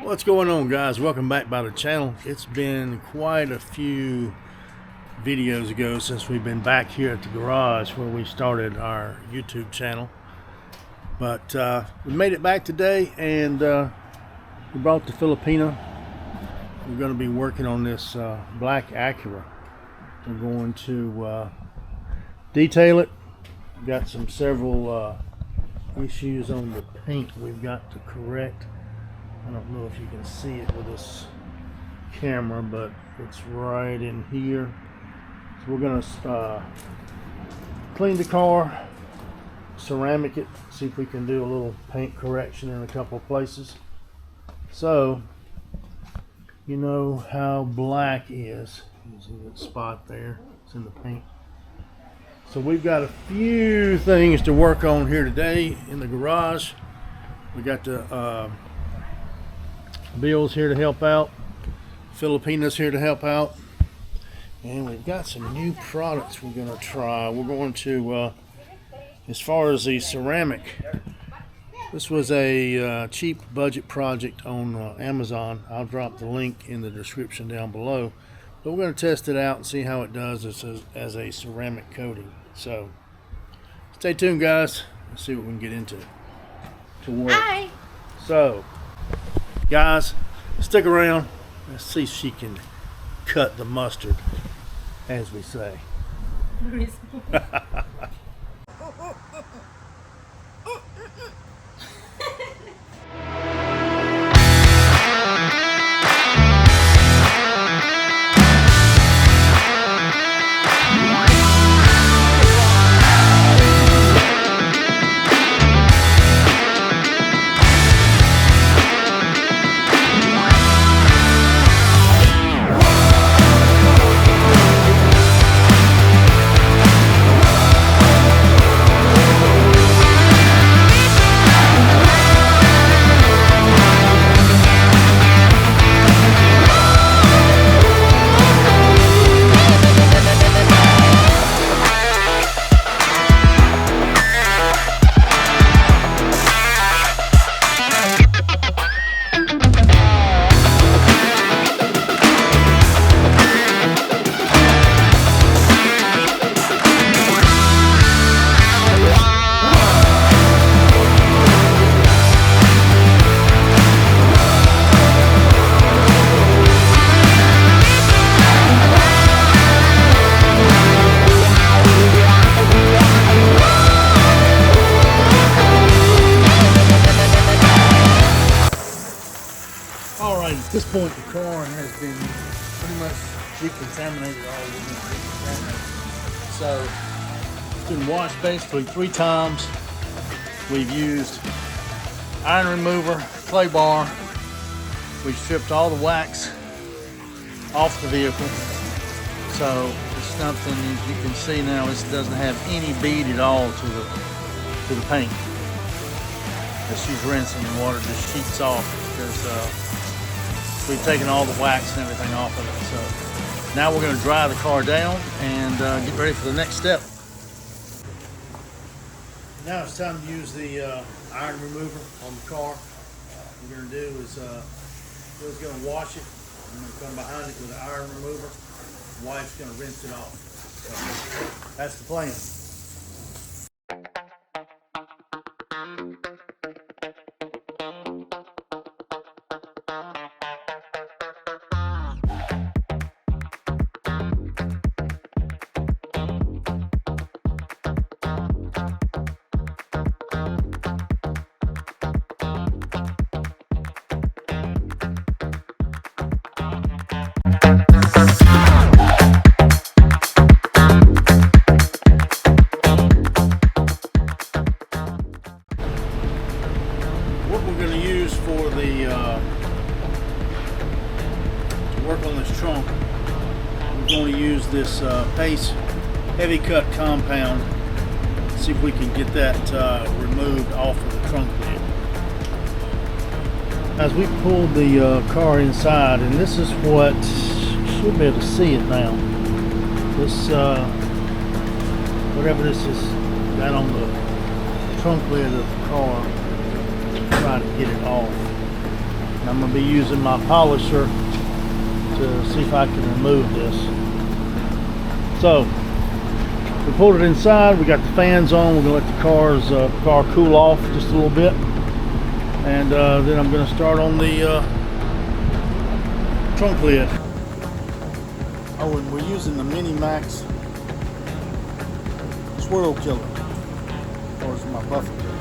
What's going on, guys? Welcome back by the channel. It's been quite a few videos ago since we've been back here at the garage where we started our YouTube channel, but we made it back today, and we brought the Filipina. We're going to be working on this black Acura. We're going to detail it. We've got several issues on the paint we've got to correct. I don't know if you can see it with this camera, but it's right in here. So we're gonna clean the car, ceramic it, see if we can do a little paint correction in a couple of places. So you know how black is. You see that spot there? It's in the paint. So we've got a few things to work on here today in the garage. We got the Bill's here to help out. Filipina's here to help out. And we've got some new products we're going to try. We're going to, as far as the ceramic, this was a cheap budget project on Amazon. I'll drop the link in the description down below. But we're going to test it out and see how it does as a ceramic coating. So stay tuned, guys. Let's see what we can get into to work. Hi. So guys, stick around. Let's see if she can cut the mustard, as we say. At this point, the car has been pretty much decontaminated. So it's been washed basically 3 times. We've used iron remover, clay bar. We've stripped all the wax off the vehicle. So it's something, as you can see now, this doesn't have any bead at all to the paint. As she's rinsing, the water just sheets off because we've taken all the wax and everything off of it. So now we're going to dry the car down and get ready for the next step. Now it's time to use the iron remover on the car. What we're going to do is Bill's going to wash it. I'm going to come behind it with the iron remover. The wife's going to rinse it off. So that's the plan. What we're going to use for the to work on this trunk, we're going to use this Pace heavy cut compound. See if we can get that removed off of the trunk lid. As we pulled the car inside, and this is what, you should be able to see it now. This whatever this is got on the trunk lid of the car, try to get it off. I'm going to be using my polisher to see if I can remove this. So we pulled it inside, we got the fans on, we're going to let the car cool off just a little bit, and then I'm going to start on the trunk lid. Oh, and we're using the Mini Max swirl killer, or is my buffer killer.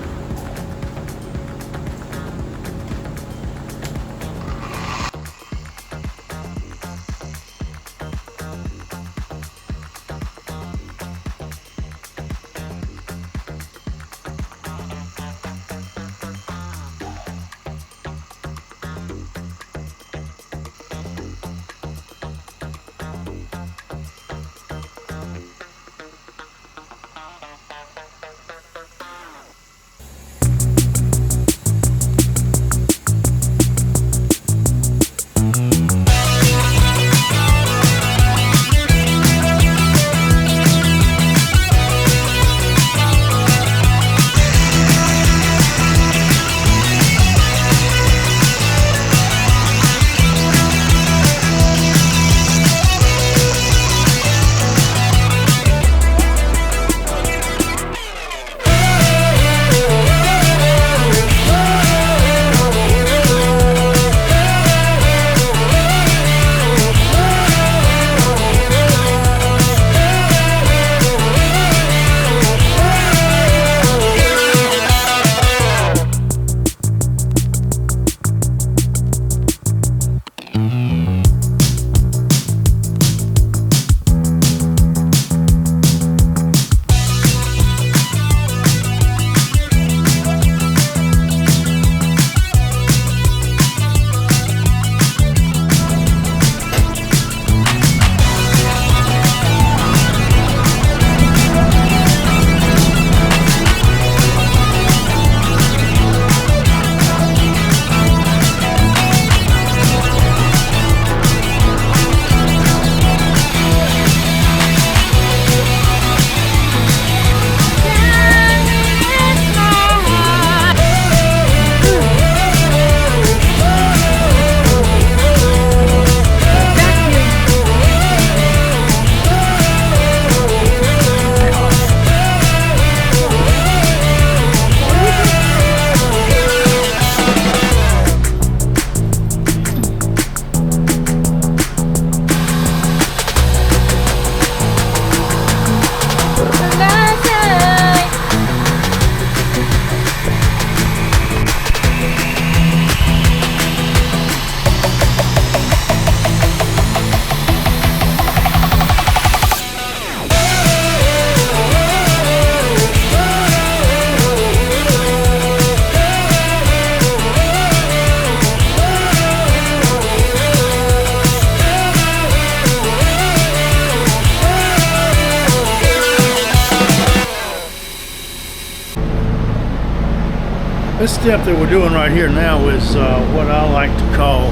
This step that we're doing right here now is what I like to call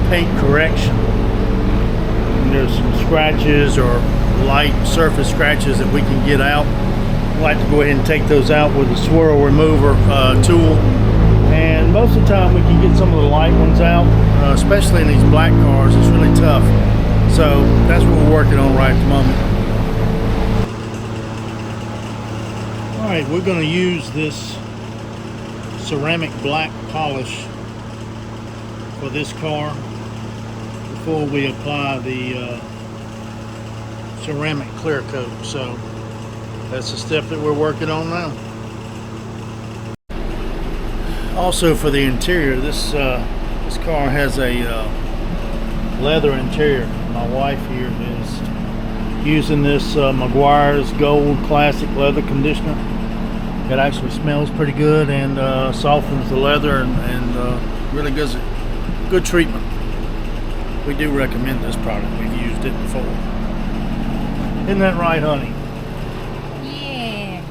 paint correction. And there's some scratches or light surface scratches that we can get out. I like to go ahead and take those out with a swirl remover tool. And most of the time we can get some of the light ones out, especially in these black cars. It's really tough. So that's what we're working on right at the moment. Alright, we're going to use this ceramic black polish for this car before we apply the ceramic clear coat. So that's the step that we're working on now. Also, for the interior, this car has a leather interior. My wife here is using this Meguiar's Gold Classic leather conditioner. It actually smells pretty good and softens the leather and really gives it good treatment. We do recommend this product. We've used it before. Isn't that right, honey? Yeah.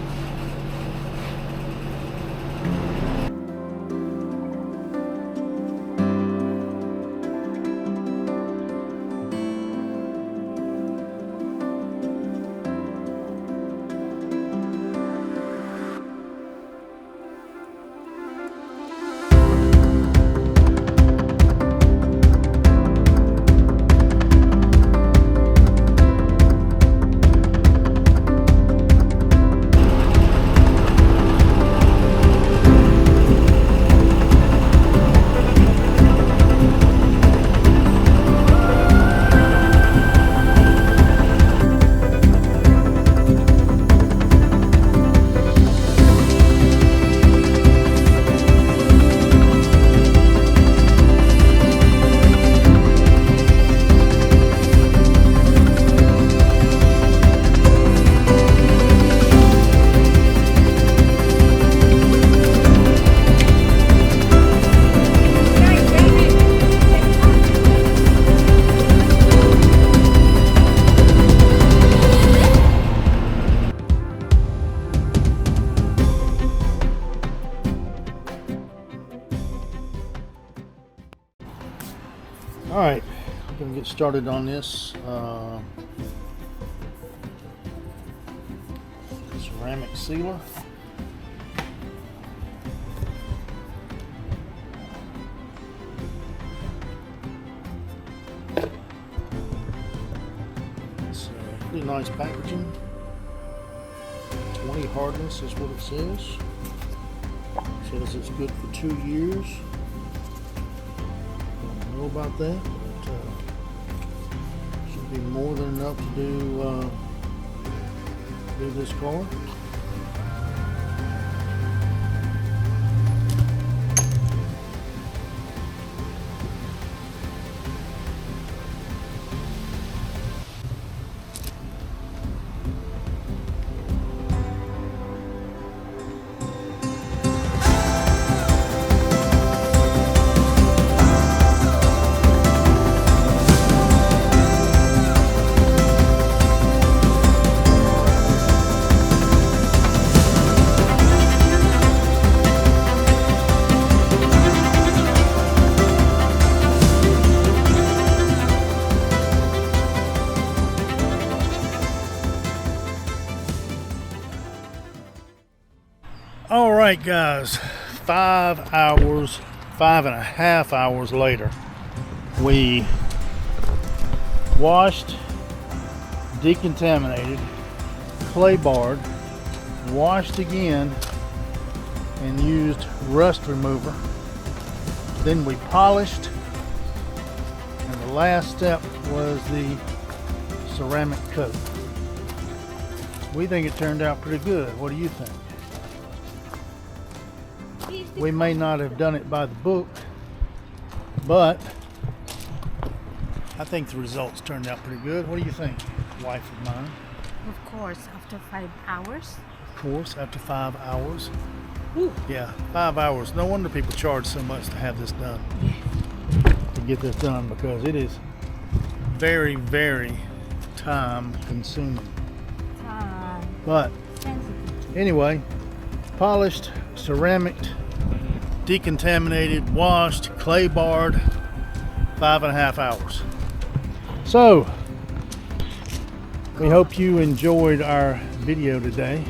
All right, I'm gonna get started on this ceramic sealer. It's pretty nice packaging. 20 hardness is what it says. Says it's good for 2 years. Don't know about that, but should be more than enough to do this car. All right, guys, 5 hours, 5.5 hours later, we washed, decontaminated, clay barred, washed again, and used rust remover. Then we polished, and the last step was the ceramic coat. We think it turned out pretty good. What do you think? We may not have done it by the book, but I think the results turned out pretty good. What do you think, wife of mine? Of course, after 5 hours. Of course, after 5 hours. Ooh. Yeah, 5 hours. No wonder people charge so much to have this done. Yes. To get this done, because it is very, very time consuming. But anyway, polished, ceramic, decontaminated, washed, clay barred, 5.5 hours. So we hope you enjoyed our video today,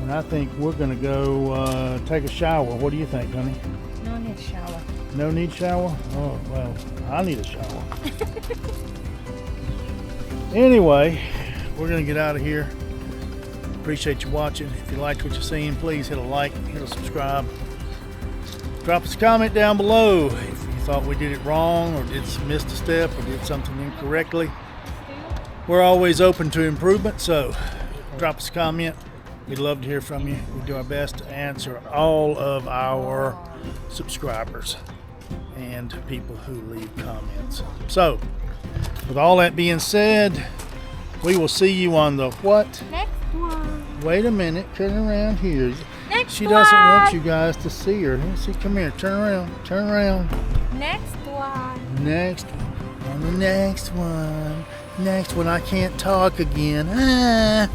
and I think we're gonna go take a shower. What do you think, honey? No need shower. No need shower? Oh, well, I need a shower. Anyway, we're gonna get out of here. Appreciate you watching. If you liked what you're seeing, please hit a like, hit a subscribe. Drop us a comment down below if you thought we did it wrong, or missed a step, or did something incorrectly. We're always open to improvement, so drop us a comment. We'd love to hear from you. We do our best to answer all of our subscribers and people who leave comments. So, with all that being said, we will see you on the what? Next one. Wait a minute, turn around here. Next She one. doesn't want you guys to see her. Let me see, come here, turn around, turn around. Next one. Next one, on the next one. Next one, I can't talk again. Ah.